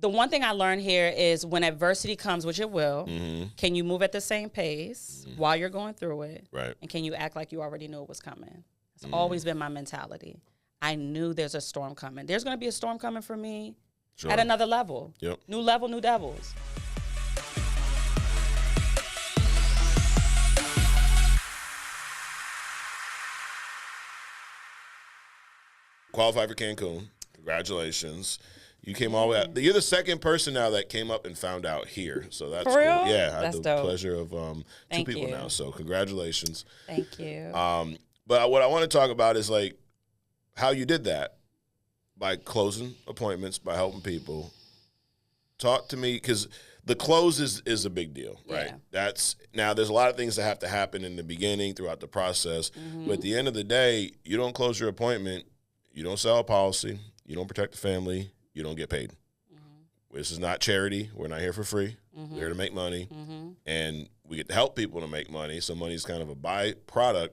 The one thing I learned here is when adversity comes, which it will, can you move at the same pace while you're going through it? Right. And can you act like you already knew it was coming? It's always been my mentality. I knew there's a storm coming. There's going to be a storm coming for me at another level. Yep. New level, new devils. Qualified for Cancun. Congratulations. You came all the way out. You're the second person now that came up and found out here. So that's For real? cool. Yeah, I had That's the dope. pleasure of two people you. now. So congratulations. Thank you. But what I want to talk about is like how you did that by closing appointments, by helping people. Talk to me, because the close is a big deal, right? Yeah. Now there's a lot of things that have to happen in the beginning throughout the process. But at the end of the day, you don't close your appointment, you don't sell a policy, you don't protect the family, you don't get paid. This is not charity. We're not here for free. We're here to make money. And we get to help people to make money. So money is kind of a byproduct.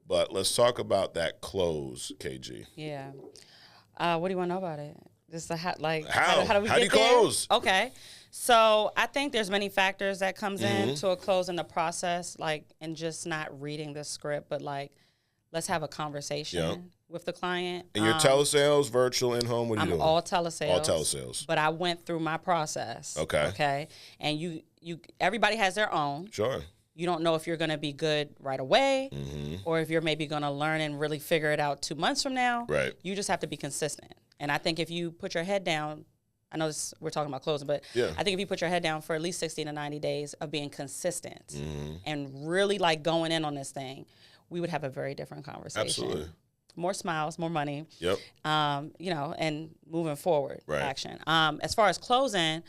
But let's talk about that close, KG. Yeah. What do you want to know about it? Just how do we How get do you there? close? Okay. So I think there's many factors that comes into a close in the process, like, and just not reading the script, but like, let's have a conversation with the client. And your telesales, virtual, in-home, what are you doing? All telesales. All telesales. But I went through my process. Okay. Okay. And you everybody has their own. Sure. You don't know if you're going to be good right away or if you're maybe going to learn and really figure it out 2 months from now. Right. You just have to be consistent. And I think if you put your head down, I know we're talking about closing, but I think if you put your head down for at least 60 to 90 days of being consistent and really like going in on this thing, we would have a very different conversation. Absolutely. More smiles, more money. Yep. And moving forward, Right. action. As far as closing,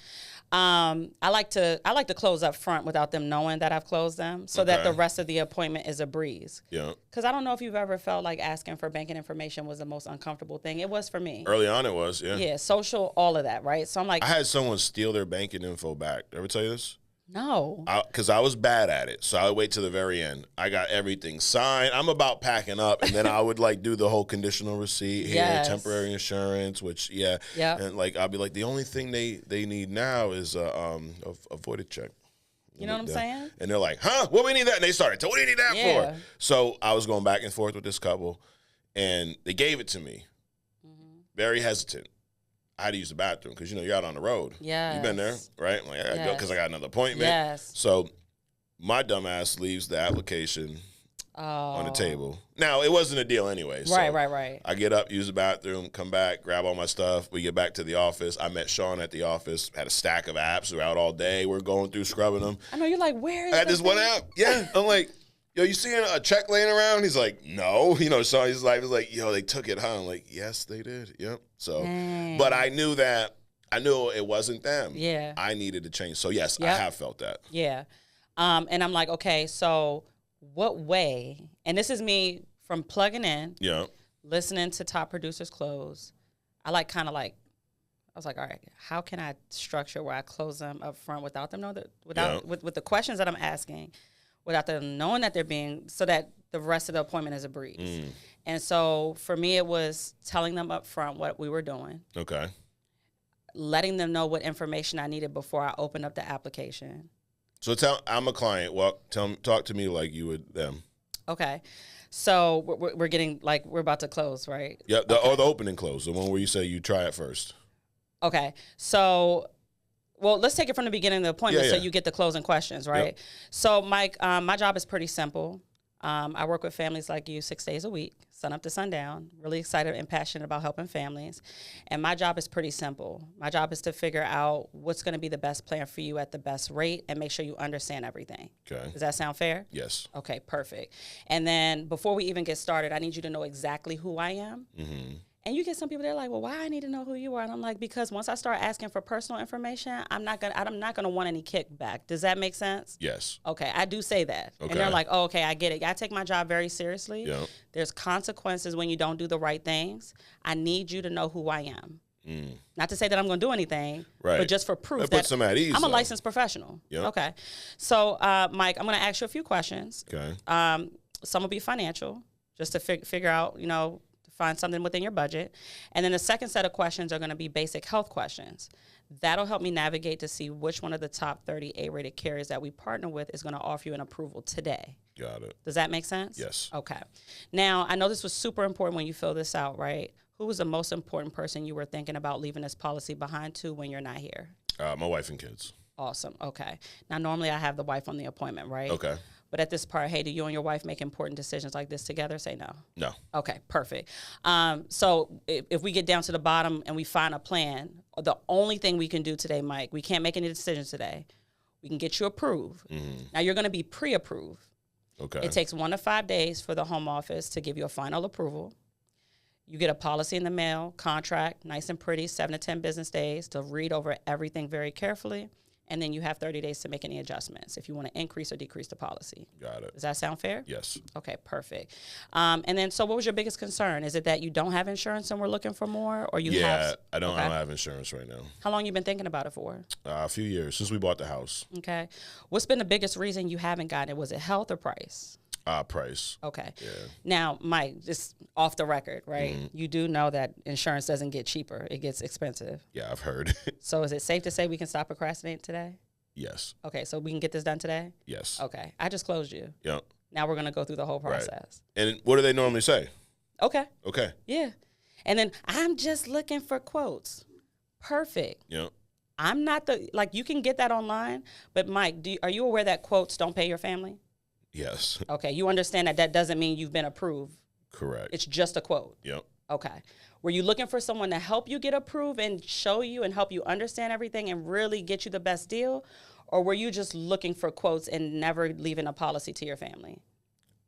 I like to close up front without them knowing that I've closed them, so that the rest of the appointment is a breeze. Yeah. Because I don't know if you've ever felt like asking for banking information was the most uncomfortable thing. It was for me. Early on it was, yeah. Yeah, social, all of that, right? So I'm like, I had someone steal their banking info back. Ever tell you this? no. Because I was bad at it, so I would wait till the very end. I got everything signed. I'm about packing up, and then I would like do the whole conditional receipt here, Yes. temporary insurance, which and like I'll be like, the only thing they need now is a voided check. You know what I'm saying? And they're like, huh? What we need that? And they started, what do you need that Yeah. for? So I was going back and forth with this couple, and they gave it to me. Very hesitant. I had to use the bathroom because, you're out on the road. Yes. You've been there, right? I'm like, I got to go because I got another appointment. Yes. So my dumb ass leaves the application on the table. Now, it wasn't a deal anyway. So Right. I get up, use the bathroom, come back, grab all my stuff. We get back to the office. I met Sean at the office, had a stack of apps. We were out all day. We're going through, scrubbing them. I know, you're like, where is I had this one app. Yeah. I'm like, yo, you seeing a check laying around? He's like, no. Sean, his life is like, yo, they took it, huh? I'm like, yes, they did. Yep. So, but I knew it wasn't them. Yeah. I needed to change. So, yes, I have felt that. Yeah. And I'm like, okay, so what way, and this is me from plugging in, listening to top producers close. I was like, all right, how can I structure where I close them up front without them knowing that, with the questions that I'm asking, without them knowing that they're being, so that the rest of the appointment is a breeze. And so for me, it was telling them up front what we were doing. Okay. Letting them know what information I needed before I opened up the application. So I'm a client. Talk to me like you would them. Okay. So we're getting, like, we're about to close, right? Yeah, the opening close, the one where you say you try it first. Okay. So, well, let's take it from the beginning of the appointment so you get the closing questions, right? Yep. So, Mike, my job is pretty simple. I work with families like you 6 days a week, sun up to sundown, really excited and passionate about helping families. And my job is pretty simple. My job is to figure out what's going to be the best plan for you at the best rate and make sure you understand everything. Okay. Does that sound fair? Yes. Okay, perfect. And then before we even get started, I need you to know exactly who I am. And you get some people, they're like, well, why I need to know who you are? And I'm like, because once I start asking for personal information, I'm not gonna want any kickback. Does that make sense? Yes. Okay, I do say that. Okay. And they're like, oh, okay, I get it. I take my job very seriously. Yep. There's consequences when you don't do the right things. I need you to know who I am. Not to say that I'm going to do anything, but just for proof that some at ease, I'm a licensed professional. Yep. Okay. So, Mike, I'm going to ask you a few questions. Okay. Some will be financial, just to figure out, find something within your budget. And then the second set of questions are going to be basic health questions. That'll help me navigate to see which one of the top 30 A-rated carriers that we partner with is going to offer you an approval today. Got it. Does that make sense? Yes. Okay. Now, I know this was super important when you fill this out, right? Who was the most important person you were thinking about leaving this policy behind to when you're not here? My wife and kids. Awesome. Okay. Now, normally I have the wife on the appointment, right? Okay. But at this part, hey, do you and your wife make important decisions like this together? Say no. No. Okay, perfect. So if we get down to the bottom and we find a plan, the only thing we can do today, Mike, we can't make any decisions today. We can get you approved. Mm-hmm. Now, you're going to be pre-approved. Okay. It takes 1 to 5 days for the home office to give you a final approval. You get a policy in the mail, contract, nice and pretty, 7 to 10 business days to read over everything very carefully. And then you have 30 days to make any adjustments if you want to increase or decrease the policy. Got it. Does that sound fair? Yes. Okay, perfect. And then, so what was your biggest concern? Is it that you don't have insurance and we're looking for more, or you have? Yeah, I don't have insurance right now. How long you been thinking about it for? A few years, since we bought the house. Okay. What's been the biggest reason you haven't gotten it? Was it health or price? Price. Okay. Yeah. Now, Mike, just off the record, right? Mm-hmm. You do know that insurance doesn't get cheaper. It gets expensive. Yeah, I've heard. So is it safe to say we can stop procrastinating today? Yes. Okay, so we can get this done today? Yes. Okay. I just closed you. Yep. Now we're going to go through the whole process. Right. And what do they normally say? Okay. Okay. Yeah. And then I'm just looking for quotes. Perfect. Yep. I'm not you can get that online, but Mike, are you aware that quotes don't pay your family? Yes. Okay. You understand that doesn't mean you've been approved. Correct. It's just a quote. Yep. Okay. Were you looking for someone to help you get approved and show you and help you understand everything and really get you the best deal? Or were you just looking for quotes and never leaving a policy to your family?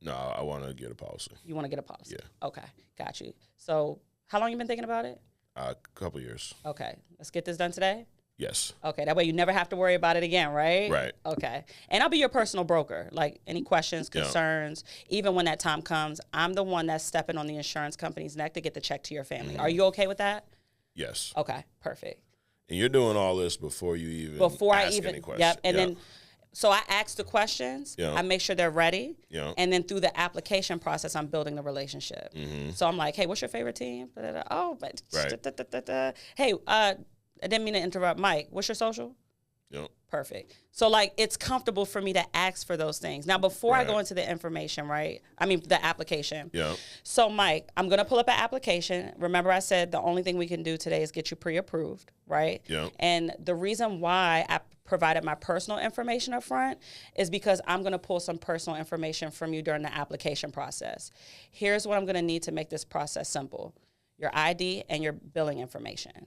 No, I want to get a policy. You want to get a policy? Yeah. Okay. Got you. So how long you been thinking about it? A couple years. Okay. Let's get this done today? Yes. Okay, that way you never have to worry about it again, right? Right. Okay. And I'll be your personal broker. Like any questions, concerns, even when that time comes, I'm the one that's stepping on the insurance company's neck to get the check to your family. Mm-hmm. Are you okay with that? Yes. Okay, perfect. And you're doing all this before you even ask any questions. Yep. And then, so I ask the questions. Yep. I make sure they're ready. Yep. And then through the application process, I'm building the relationship. Mm-hmm. So I'm like, hey, what's your favorite team? Oh, but right. Hey, I didn't mean to interrupt. Mike, what's your social? Yep. Perfect. So, it's comfortable for me to ask for those things. Now, before I go into the information, the application. Yeah. So, Mike, I'm going to pull up an application. Remember I said the only thing we can do today is get you pre-approved, right? Yeah. And the reason why I provided my personal information up front is because I'm going to pull some personal information from you during the application process. Here's what I'm going to need to make this process simple. Your ID and your billing information,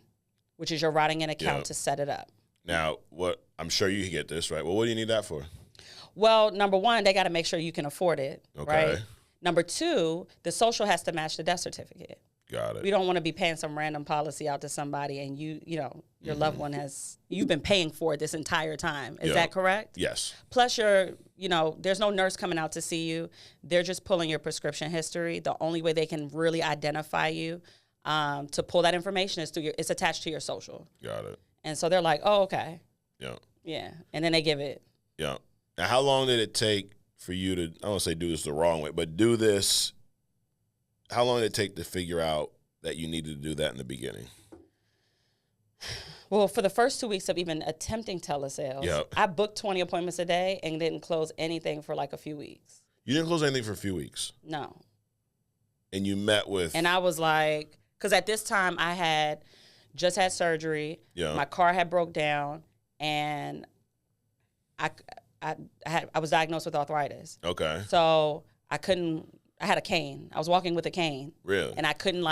which is your routing and account to set it up. Now, I'm sure you get this, right? Well, what do you need that for? Well, number one, they got to make sure you can afford it, okay. Right? Number two, the social has to match the death certificate. Got it. We don't want to be paying some random policy out to somebody and your loved one you've been paying for it this entire time. Is that correct? Yes. Plus there's no nurse coming out to see you. They're just pulling your prescription history. The only way they can really identify you to pull that information is it's attached to your social. Got it. And so they're like, oh, okay. Yeah. Yeah. And then they give it. Yeah. Now, how long did it take for you to, I don't want to say do this the wrong way, but do this, how long did it take to figure out that you needed to do that in the beginning? Well, for the first 2 weeks of even attempting telesales, I booked 20 appointments a day and didn't close anything for a few weeks. You didn't close anything for a few weeks? No. And you met with? And I was like, because at this time I had just had surgery. Yeah. My car had broke down, and I was diagnosed with arthritis. Okay. So I had a cane. I was walking with a cane. Really? And I couldn't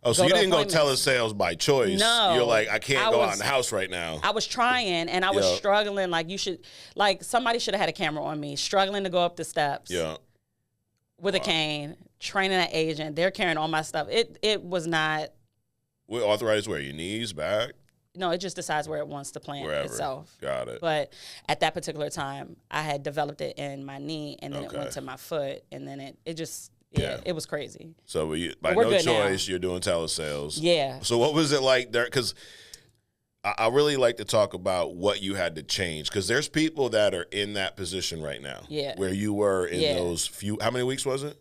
Oh, so you didn't go telesales by choice. No. You're like, I can't go out in the house right now. I was trying, and I was struggling. Somebody should have had a camera on me, struggling to go up the steps. Yeah. With a cane, training an agent. They're carrying all my stuff. It was not. With arthritis where? Your knees, back? No, it just decides where it wants to plant itself. Got it. But at that particular time, I had developed it in my knee, and then it went to my foot, and then it just, it was crazy. So by no choice, you're doing telesales. Yeah. So what was it like there? Because I really like to talk about what you had to change, because there's people that are in that position right now. Yeah. Where you were in those few, how many weeks was it?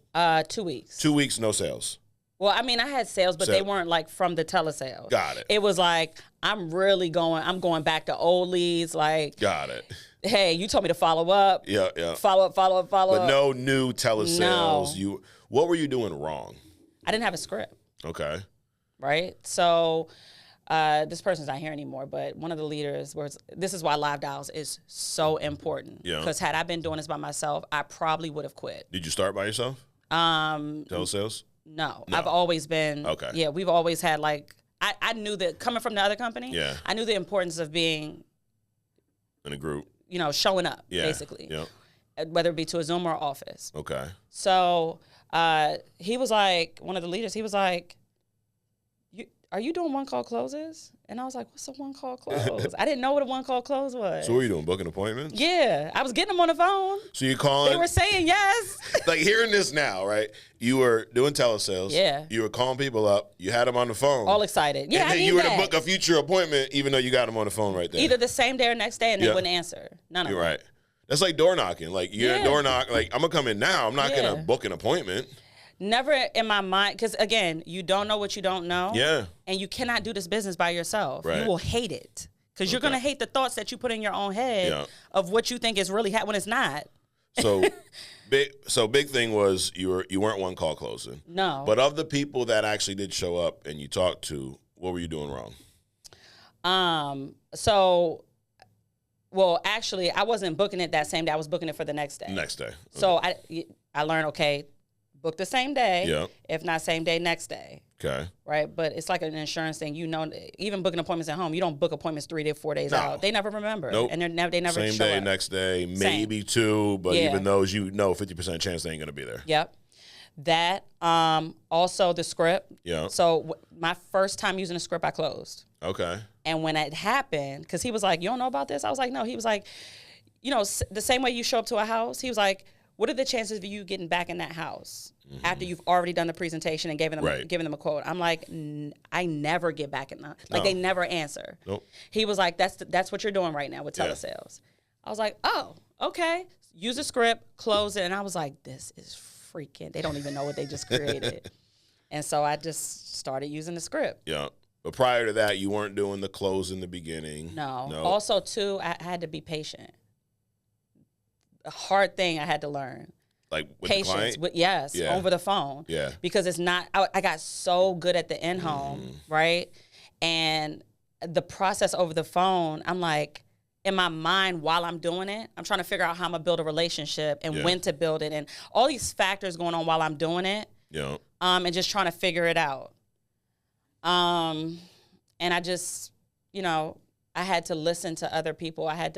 2 weeks. 2 weeks, no sales. Well, I mean, I had sales, but they weren't like from the telesales. Got it. It was like, I'm going back to old leads. Like, got it. Hey, you told me to follow up. Yeah. Follow up. But no new telesales. No. What were you doing wrong? I didn't have a script. Okay. Right? So this person's not here anymore, but one of the leaders this is why live dials is so important. Yeah. Because had I been doing this by myself, I probably would have quit. Did you start by yourself? Telesales? No. I've always been. Okay. Yeah, we've always had like, I knew that coming from the other company, I knew the importance of being in a group. Showing up, basically. Yeah. Whether it be to a Zoom or office. Okay. So he was like, one of the leaders, he was like, are you doing one-call closes? And I was like, what's a one-call close? I didn't know what a one-call close was. So what were you doing, booking appointments? Yeah. I was getting them on the phone. So you calling? They were saying yes. Like hearing this now, right? You were doing telesales. Yeah. You were calling people up. You had them on the phone. All excited. Yeah, and then you were to book a future appointment even though you got them on the phone right there. Either the same day or next day, and they wouldn't answer. None of them. You're right. That's like door knocking. Like you're a door knock. Like I'm going to come in now. I'm not going to book an appointment. Never in my mind, because again, you don't know what you don't know. Yeah. And you cannot do this business by yourself. Right. You will hate it. Because you're going to hate the thoughts that you put in your own head of what you think is really when it's not. So big thing was you weren't one call closing. No. But of the people that actually did show up and you talked to, what were you doing wrong? Well, actually, I wasn't booking it that same day. I was booking it for the next day. Next day. Okay. So I learned, okay, book the same day. Yeah. If not same day, next day. Okay. Right? But it's like an insurance thing. Even booking appointments at home, you don't book appointments 3 to 4 days out. They never remember. Nope. And they never same show day, up. next day, maybe 2, but even those 50% chance they ain't going to be there. Yep. That, also the script. Yeah. So my first time using the script, I closed. Okay. And when it happened, because he was like, you don't know about this? I was like, no. He was like, the same way you show up to a house, he was like, what are the chances of you getting back in that house after you've already done the presentation and giving them a quote? I'm like, I never get back in the, they never answer. Nope. He was like, that's what you're doing right now with telesales. I was like, oh, okay. Use the script, close it. And I was like, this is freaking, they don't even know what they just created. And so I just started using the script. Yeah. But prior to that, you weren't doing the close in the beginning. No. Also, too, I had to be patient. A hard thing I had to learn. Like with patience, the client? over the phone. Yeah. Because it's not, I got so good at the in-home, right? And the process over the phone, I'm like, in my mind while I'm doing it, I'm trying to figure out how I'm going to build a relationship and when to build it and all these factors going on while I'm doing it. Yeah. And just trying to figure it out. And I just, I had to listen to other people. I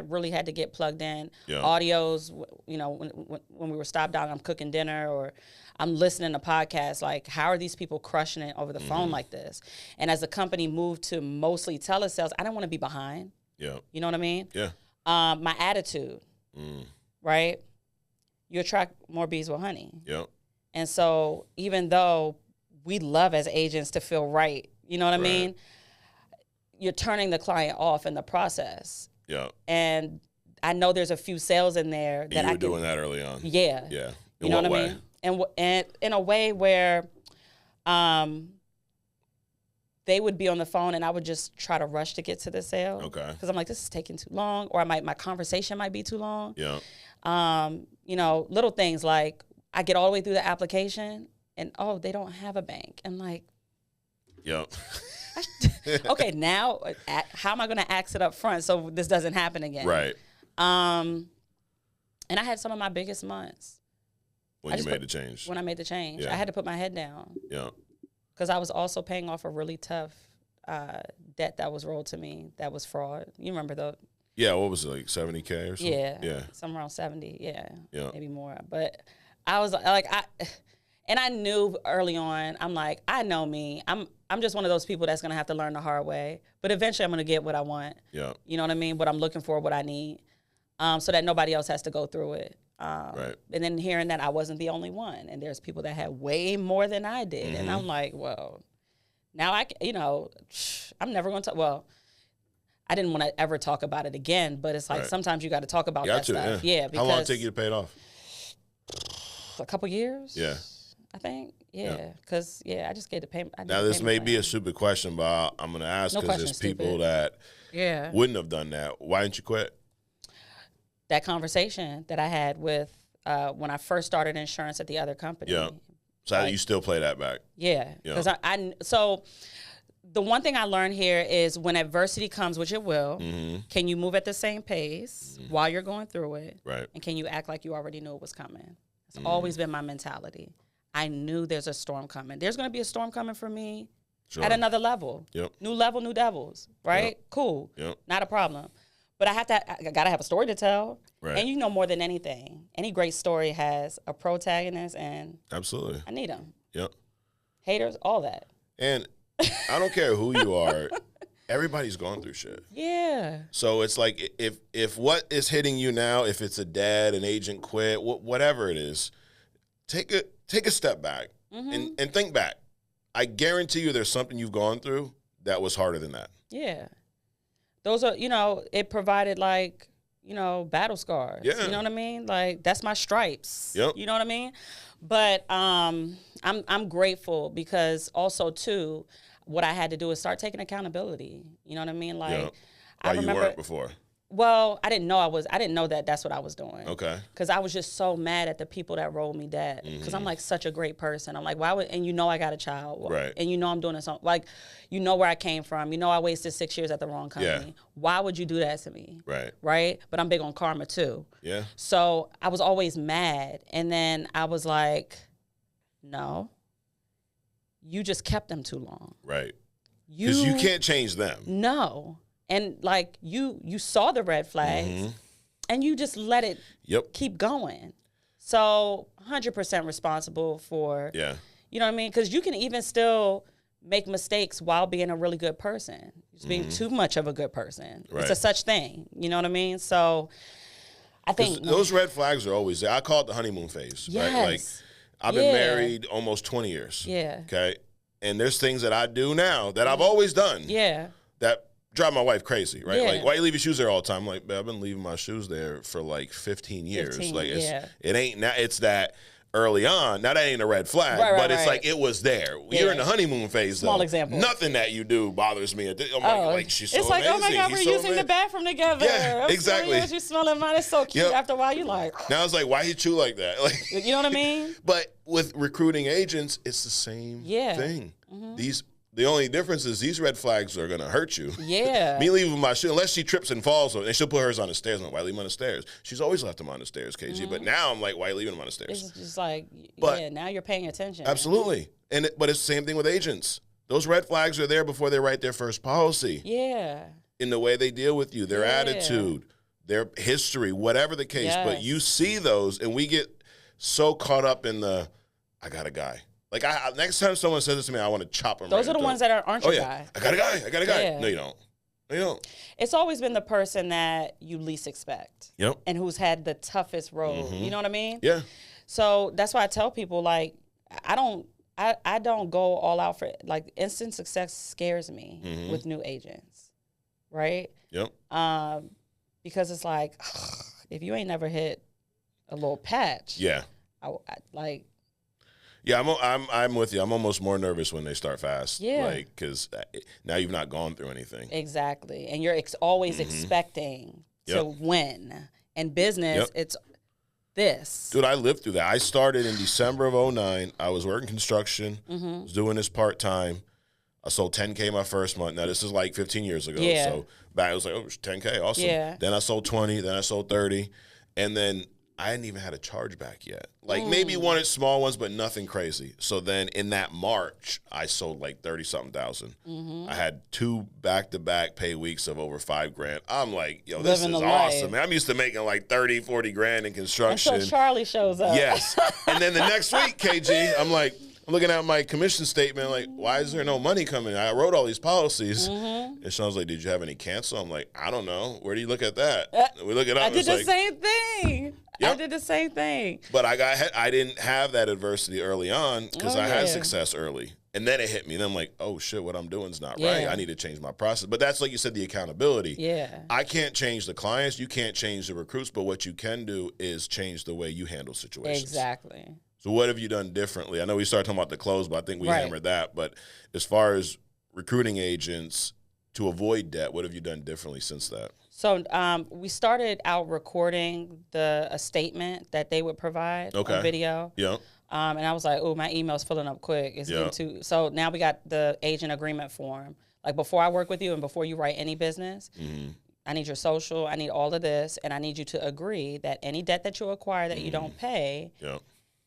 really had to get plugged in. Yeah. Audios, when we were stopped down, I'm cooking dinner or I'm listening to podcasts. Like, how are these people crushing it over the phone like this? And as the company moved to mostly telesales, I didn't want to be behind. Yeah. You know what I mean? Yeah. My attitude, right? You attract more bees with honey. Yeah. And so even though we love as agents to feel right, you know what I mean? You're turning the client off in the process. Yeah. And I know there's a few sales in there that you were doing that early on. Yeah. Yeah. You know what I mean? And in a way where they would be on the phone and I would just try to rush to get to the sale. Okay. Because I'm like, this is taking too long, or my conversation might be too long. Yeah. Little things like I get all the way through the application and they don't have a bank. And like, yeah. Okay, now how am I going to ask it up front so this doesn't happen again? Right. And I had some of my biggest months. When you made the change. When I made the change. Yeah. I had to put my head down. Yeah. Because I was also paying off a really tough debt that was rolled to me that was fraud. You remember the... Yeah, what was it, like $70K or something? Yeah. Somewhere around 70, yeah. Maybe more. But I was like, and I knew early on, I'm like, I know me. I'm just one of those people that's going to have to learn the hard way. But eventually I'm going to get what I want. Yeah. You know what I mean? What I'm looking for, what I need. So that nobody else has to go through it. Right. And then hearing that I wasn't the only one. And there's people that had way more than I did. Mm-hmm. And I'm like, well, now I'm never going to, I didn't want to ever talk about it again. But it's like sometimes you got to talk about that stuff. Yeah. How long did it take you to pay it off? A couple years. Yeah. I think. Yeah. Because, I just gave the payment. Now, this may be a stupid question, but I'm going to ask because there's people that wouldn't have done that. Why didn't you quit? That conversation that I had with when I first started insurance at the other company. Yeah. So you still play that back? Yeah. Because so the one thing I learned here is when adversity comes, which it will, can you move at the same pace while you're going through it? Right. And can you act like you already knew it was coming? It's always been my mentality. I knew there's a storm coming. There's going to be a storm coming for me at another level. Yep. New level, new devils, right? Yep. Cool. Yep. Not a problem. But I got to have a story to tell. Right. And more than anything, any great story has a protagonist, and absolutely, I need them. Yep. Haters, all that. And I don't care who you are. Everybody's going through shit. Yeah. So it's like if what is hitting you now, if it's a dad, an agent quit, whatever it is, take a step back and think back. I guarantee you there's something you've gone through that was harder than that. Yeah. Those are, it provided battle scars. Yeah. You know what I mean? Like, that's my stripes. Yep. You know what I mean? But I'm grateful because also too, what I had to do is start taking accountability. You know what I mean? Like, yep. I remember you weren't before. Well, I didn't know that that's what I was doing. Okay. Because I was just so mad at the people that rolled me dead. Because I'm like such a great person. I'm like, why would, and I got a child. Right. And I'm doing this, like, where I came from. I wasted 6 years at the wrong company. Yeah. Why would you do that to me? Right. Right? But I'm big on karma too. Yeah. So I was always mad. And then I was like, no, you just kept them too long. Right. Because you can't change them. No. And like you saw the red flags and you just let it keep going. So 100% responsible for, you know what I mean? Because you can even still make mistakes while being a really good person. Just being too much of a good person. Right. It's a such thing. You know what I mean? So I think those red flags are always there. I call it the honeymoon phase. Yes. Right? Like I've been married almost 20 years. Yeah. Okay. And there's things that I do now that I've always done. Yeah. That drive my wife crazy, right? Yeah. Like, why you leave your shoes there all the time? I'm like, I've been leaving my shoes there for like 15 years. It ain't now. It's that early on. Now that ain't a red flag, but it's like it was there. Yeah. You're in the honeymoon phase. Small though. example. Nothing that you do bothers me. I'm like, she's so it's like, amazing. oh my God, we're using the bathroom together. Yeah, exactly. You smelling mine is so cute. After a while, you like. Now it's like, why you chew like that? Like, you know what I mean? But with recruiting agents, it's the same thing. The only difference is these red flags are going to hurt you. Yeah. Me leaving my shoe, unless she trips and falls, and she'll put hers on the stairs. I'm like, why leave them on the stairs? She's always left them on the stairs, KG. But now I'm like, why are you leaving them on the stairs? It's just like, now you're paying attention. Absolutely. But it's the same thing with agents. Those red flags are there before they write their first policy. Yeah. In the way they deal with you, their attitude, their history, whatever the case. But you see those, and we get so caught up in I got a guy. Like, next time someone says this to me, I want to chop them. Those are the ones that aren't your guy. I got a guy. Yeah. No, you don't. No, you don't. It's always been the person that you least expect. Yep. And who's had the toughest road. You know what I mean? Yeah. So that's why I tell people, like, I don't go all out for it. Like, instant success scares me with new agents. Right? Yep. Because it's like, if you ain't never hit a little patch. Yeah. Yeah, I'm with you. I'm almost more nervous when they start fast. Yeah. Like, because now you've not gone through anything. Exactly. And you're always expecting to win. And business, it's this. Dude, I lived through that. I started in December of 2009. I was working construction. Was doing this part-time. I sold 10K my first month. Now, this is like 15 years ago. Yeah. So back, I was like, oh, 10K, awesome. Yeah. Then I sold 20. Then I sold 30. And then I hadn't even had a chargeback yet. Like maybe one of small ones, but nothing crazy. So then in that March, I sold like 30-something thousand. I had 2 back-to-back pay weeks of over $5,000. I'm like, yo, this is awesome, man. I'm used to making like 30, 40 grand in construction. Until Charlie shows up. Yes. And then the next week, KG, I'm looking at my commission statement, like, why is there no money coming? I wrote all these policies. And Sean's like, did you have any cancel? I'm like, I don't know. Where do you look at that? We look it up. I did the same thing. Yep. I did the same thing. But I didn't have that adversity early on because I had success early. And then it hit me. And I'm like, oh, shit, what I'm doing is not right. I need to change my process. But that's, like you said, the accountability. Yeah. I can't change the clients. You can't change the recruits. But what you can do is change the way you handle situations. Exactly. So what have you done differently? I know we started talking about the close, but I think we hammered that. But as far as recruiting agents to avoid debt, what have you done differently since that? So we started out recording a statement that they would provide on video. Yeah. And I was like, oh, my email's filling up quick. It's getting too. So now we got the agent agreement form. Like before I work with you and before you write any business, I need your social, I need all of this, and I need you to agree that any debt that you acquire that you don't pay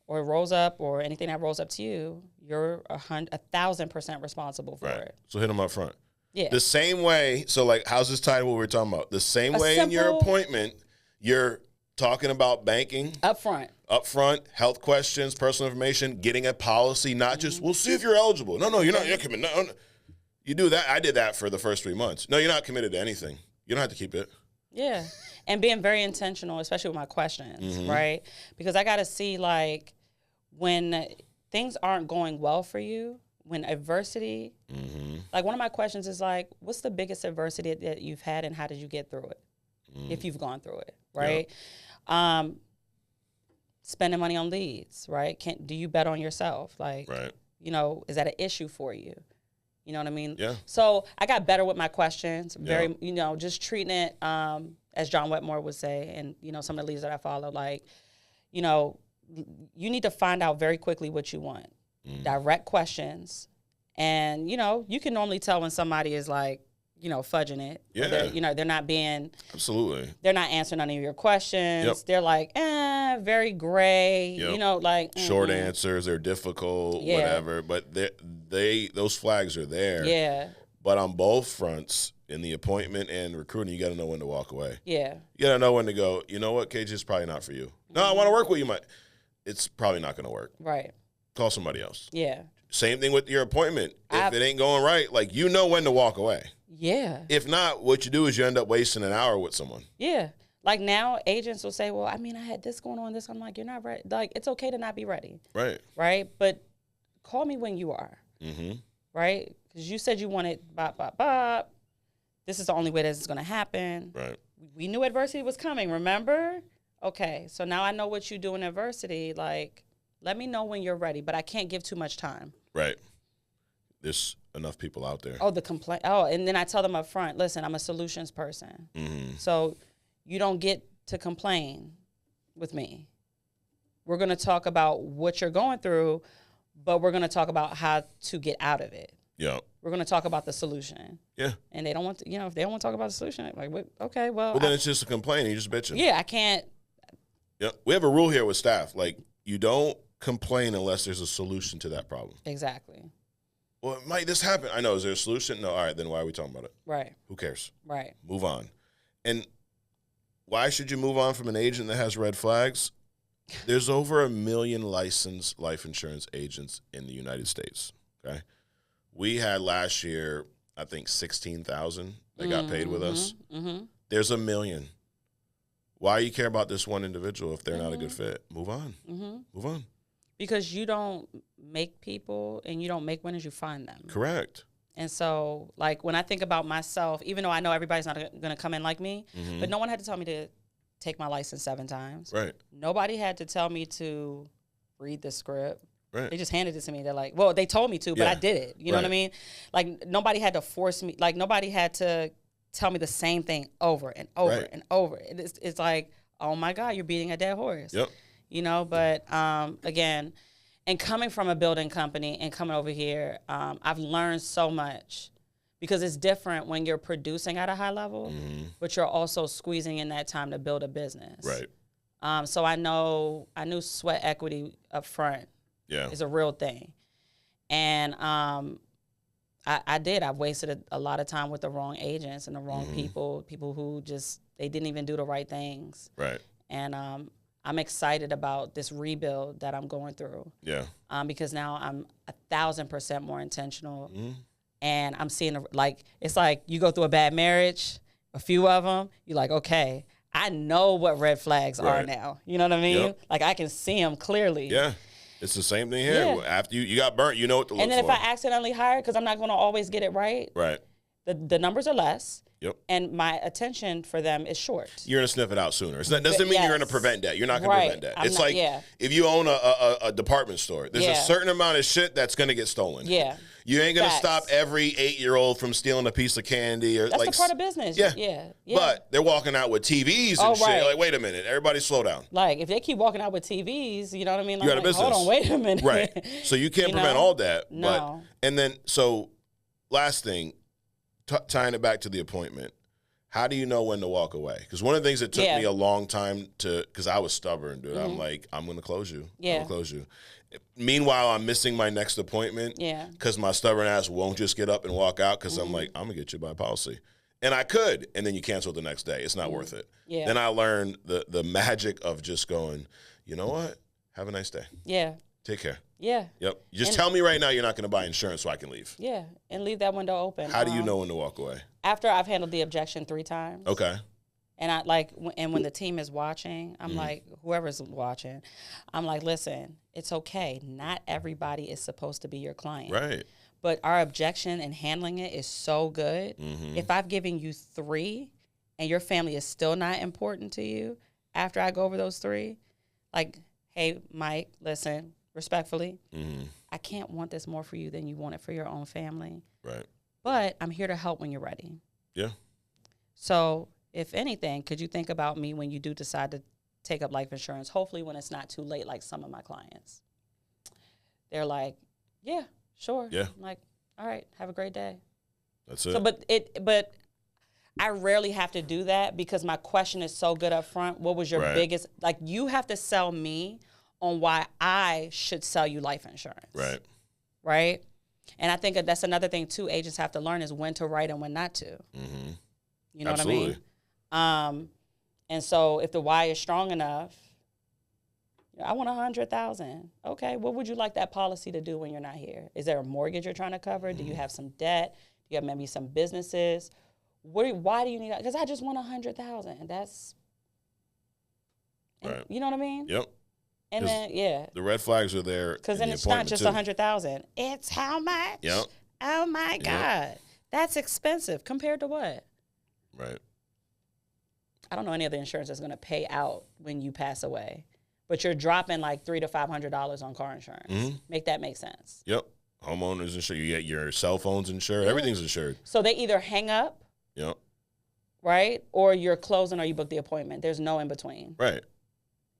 or rolls up or anything that rolls up to you, you're 1,000% responsible for it. So hit them up front. Yeah. The same way, so like, how's this title what we're talking about? The same way in your appointment, you're talking about banking. Up front, health questions, personal information, getting a policy, not just, we'll see if you're eligible. No, you're not. You're committed. No. You do that. I did that for the first 3 months. No, you're not committed to anything. You don't have to keep it. Yeah. And being very intentional, especially with my questions, right? Because I got to see, like, when things aren't going well for you, when adversity, like one of my questions is like, what's the biggest adversity that you've had and how did you get through it? If you've gone through it, right? Spending money on leads, right? Do you bet on yourself? Like, you know, is that an issue for you? You know what I mean? Yeah. So I got better with my questions, you know, just treating it, as John Wetmore would say, and, you know, some of the leaders that I follow, like, you know, you need to find out very quickly what you want. Direct questions. And, you know, you can normally tell when somebody is like, you know, fudging it. Yeah. You know, they're not being. Absolutely. They're not answering any of your questions. They're like, very gray. You know, like. Short answers, they're difficult, whatever. But those flags are there. Yeah. But on both fronts, in the appointment and recruiting, you got to know when to walk away. Yeah. You got to know when to go, you know what, KJ, is probably not for you. No, I want to work with you. It's probably not going to work. Right. Call somebody else. Yeah. Same thing with your appointment. If it ain't going right, like, you know when to walk away. Yeah. If not, what you do is you end up wasting an hour with someone. Yeah. Like now, agents will say, well, I mean, I had this going on, this. I'm like, you're not ready. Like, it's okay to not be ready. Right. Right? But call me when you are. Right? Because you said you wanted bop, bop, bop. This is the only way this is going to happen. Right. We knew adversity was coming, remember? Okay, so now I know what you do in adversity. Like, let me know when you're ready, but I can't give too much time. Right. There's enough people out there. Oh, and then I tell them up front, listen, I'm a solutions person. So you don't get to complain with me. We're going to talk about what you're going through, but we're going to talk about how to get out of it. Yeah. We're going to talk about the solution. Yeah. And they don't want to, you know, if they don't want to talk about the solution, like, okay, well. Well, then it's just a complaint. You're just bitching. Yeah, I can't. Yeah. We have a rule here with staff. Like, you don't complain unless there's a solution to that problem. Exactly. Well, might this happen? I know. Is there a solution? No. All right. Then why are we talking about it? Right. Who cares? Right. Move on. And why should you move on from an agent that has red flags? There's over 1 million licensed life insurance agents in the United States. Okay. We had last year, I think, 16,000 that got paid with us. There's 1 million. Why you care about this one individual if they're not a good fit? Move on. Move on. Because you don't make people and you don't make winners, you find them. Correct. And so, like, when I think about myself, even though I know everybody's not going to come in like me, but no one had to tell me to take my license 7 times. Right. Nobody had to tell me to read the script. Right. They just handed it to me. They're like, well, they told me to, but I did it. You know what I mean? Like, nobody had to force me. Like, nobody had to tell me the same thing over and over and over. It's like, oh, my God, you're beating a dead horse. Yep. You know, but, again, and coming from a building company and coming over here, I've learned so much because it's different when you're producing at a high level, but you're also squeezing in that time to build a business. Right. So I knew sweat equity up front. Is a real thing. And I've wasted a lot of time with the wrong agents and the wrong people who just, they didn't even do the right things. Right. And I'm excited about this rebuild that I'm going through. Yeah. Because now I'm 1,000% more intentional. And I'm seeing, like, it's like you go through a bad marriage, a few of them, you're like, okay, I know what red flags are now. You know what I mean? Yep. Like, I can see them clearly. Yeah. It's the same thing here. Yeah. After you got burnt, you know what to look for. And then if I accidentally hire, because I'm not going to always get it right. Right. The numbers are less. Yep. And my attention for them is short. You're going to sniff it out sooner. It doesn't mean you're going to prevent that. You're not going to prevent that. It's like if you own a department store, there's a certain amount of shit that's going to get stolen. Yeah. You ain't going to stop every 8-year-old from stealing a piece of candy. Or that's the part of business. Yeah. But they're walking out with TVs and shit. Like, wait a minute. Everybody slow down. Like, if they keep walking out with TVs, you know what I mean? Like, you're out of business. Hold on, wait a minute. Right. So you can't prevent all that. No. And then, so last thing, tying it back to the appointment. How do you know when to walk away? Because one of the things that took me a long time because I was stubborn, dude. I'm like, I'm going to close you. Yeah. I'm going to close you. Meanwhile, I'm missing my next appointment. Yeah. Because my stubborn ass won't just get up and walk out because I'm like, I'm going to get you by policy. And I could. And then you cancel the next day. It's not worth it. Yeah. Then I learned the magic of just going, you know what? Have a nice day. Yeah. Take care. Yeah. Yep. Just tell me right now you're not going to buy insurance so I can leave. Yeah. And leave that window open. How do you know when to walk away? After I've handled the objection 3 times. Okay. And I like, and when the team is watching, I'm like, whoever's watching, I'm like, listen, it's okay. Not everybody is supposed to be your client. Right. But our objection and handling it is so good. If I've given you 3 and your family is still not important to you after I go over those 3, like, hey, Mike, listen, respectfully, I can't want this more for you than you want it for your own family. Right. But I'm here to help when you're ready. Yeah. So if anything, could you think about me when you do decide to take up life insurance? Hopefully when it's not too late, like some of my clients. They're like, yeah, sure. Yeah. I'm like, all right, have a great day. That's it. So, but I rarely have to do that because my question is so good up front. What was your biggest, like you have to sell me on why I should sell you life insurance. Right. Right? And I think that's another thing, too, agents have to learn is when to write and when not to. You know Absolutely. what I mean? And so if the why is strong enough, I want $100,000. Okay, what would you like that policy to do when you're not here? Is there a mortgage you're trying to cover? Do you have some debt? Do you have maybe some businesses? Why do you need that? Because I just want $100,000. And that's, right. You know what I mean? Yep. And then, the red flags are there. Because then it's not just $100,000. It's how much? Yep. Oh, my God. That's expensive. Compared to what? Right. I don't know any other insurance that's going to pay out when you pass away. But you're dropping like $300 to $500 on car insurance. Make that make sense. Yep. Homeowners insured. You get your cell phones insured. Everything's insured. So they either hang up. Yep. Right? Or you're closing or you book the appointment. There's no in between. Right.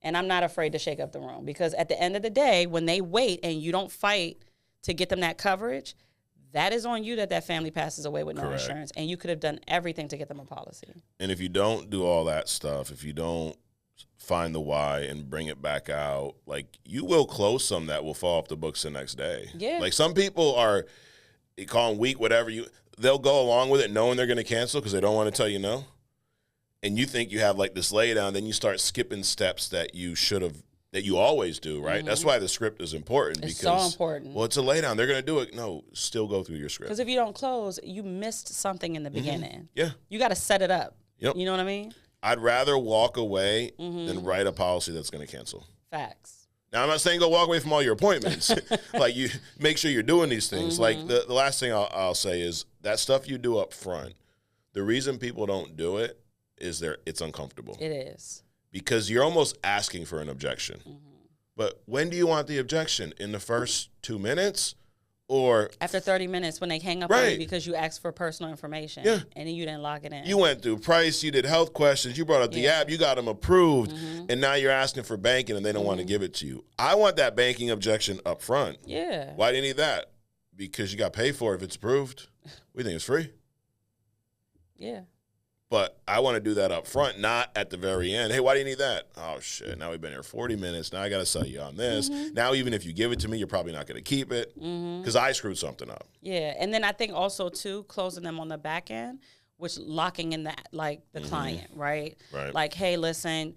And I'm not afraid to shake up the room because at the end of the day, when they wait and you don't fight to get them that coverage, that is on you that family passes away with no insurance. And you could have done everything to get them a policy. And if you don't do all that stuff, if you don't find the why and bring it back out, like you will close some that will fall off the books the next day. Yeah. Like some people you call them weak, whatever, they'll go along with it knowing they're going to cancel because they don't want to tell you no. And you think you have like this lay down, then you start skipping steps that you should have, that you always do, right? That's why the script is important. It's so important. Well, it's a lay down. They're going to do it. No, still go through your script. Because if you don't close, you missed something in the beginning. Yeah. You got to set it up. Yep. You know what I mean? I'd rather walk away than write a policy that's going to cancel. Facts. Now, I'm not saying go walk away from all your appointments. Like, you make sure you're doing these things. Like, the last thing I'll say is that stuff you do up front, the reason people don't do it is it's uncomfortable. It is. Because you're almost asking for an objection. But when do you want the objection? In the first 2 minutes? Or after 30 minutes when they hang up on you because you asked for personal information and then you didn't lock it in. You went through price, you did health questions, you brought up the app, you got them approved, and now you're asking for banking and they don't want to give it to you. I want that banking objection up front. Yeah. Why do you need that? Because you got paid for it if it's approved. We think it's free. Yeah. But I want to do that up front, not at the very end. Hey, why do you need that? Oh, shit. Now we've been here 40 minutes. Now I got to sell you on this. Now, even if you give it to me, you're probably not going to keep it because I screwed something up. Yeah. And then I think also, too, closing them on the back end, which locking in the client, right? Right. Like, hey, listen,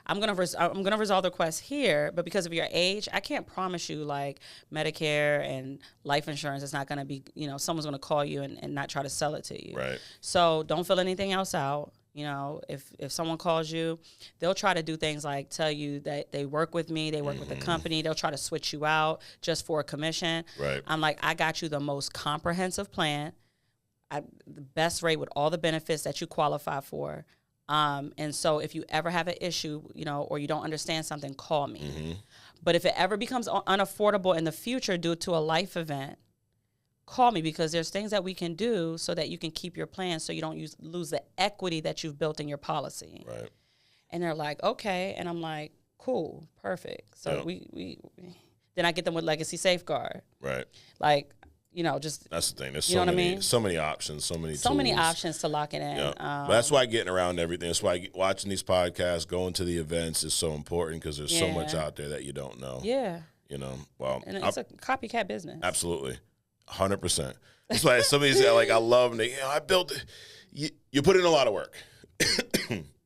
I'm gonna resolve the request here, but because of your age, I can't promise you like Medicare and life insurance is not gonna be, someone's gonna call you and not try to sell it to you. Right. So don't fill anything else out. If someone calls you, they'll try to do things like tell you that they work with me, they work with the company. They'll try to switch you out just for a commission. Right. I'm like, I got you the most comprehensive plan. the best rate with all the benefits that you qualify for. And so if you ever have an issue, or you don't understand something, call me. Mm-hmm. But if it ever becomes unaffordable in the future due to a life event, call me, because there's things that we can do so that you can keep your plan so you don't lose the equity that you've built in your policy. Right. And they're like, okay. And I'm like, cool, perfect. So then I get them with Legacy Safeguard. Right. Like, just that's the thing. There's so many options, so many tools. Many options to lock it in. Yeah. But that's why getting around everything. That's why watching these podcasts, going to the events is so important, because there's so much out there that you don't know. Yeah. Well, and it's a copycat business. Absolutely. 100%. That's why somebody's like, I love, and I built it. You put in a lot of work,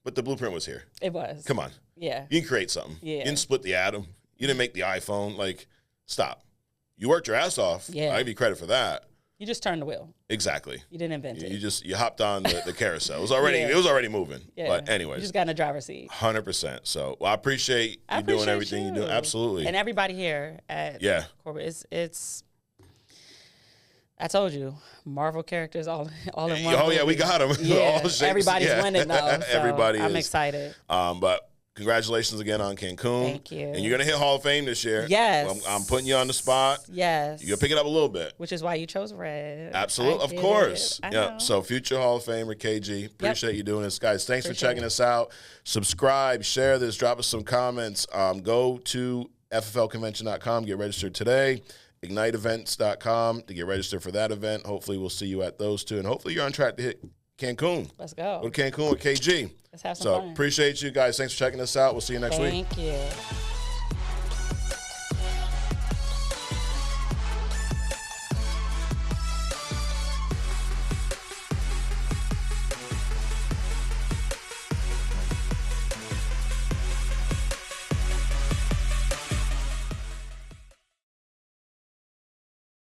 but the blueprint was here. It was. Come on. Yeah. You can create something. Yeah. You didn't split the atom. You didn't make the iPhone. Like, stop. You worked your ass off. Yeah. I give you credit for that. You just turned the wheel. Exactly. You didn't invent it. You hopped on the carousel. It was already moving. Yeah. But anyways. You just got in the driver's seat. 100%. So I appreciate you doing everything you do. Absolutely. And everybody here at Corporate. It's I told you, Marvel characters all in one. Oh movie. Yeah, we got them. Yeah. Everybody's winning though. So Everybody I'm is. excited. But congratulations again on Cancun. Thank you. And you're going to hit Hall of Fame this year. Yes. I'm putting you on the spot. Yes. You're going to pick it up a little bit. Which is why you chose red. Absolutely. Of course. Yeah. So future Hall of Famer, KG. Appreciate you doing this. Guys, thanks for checking us out. Subscribe, share this, drop us some comments. Go to fflconvention.com, get registered today. IgniteEvents.com to get registered for that event. Hopefully we'll see you at those two. And hopefully you're on track to hit Cancun. Let's go. With Cancun with KG. Let's have some fun. So appreciate you guys. Thanks for checking us out. We'll see you next week. Thank you.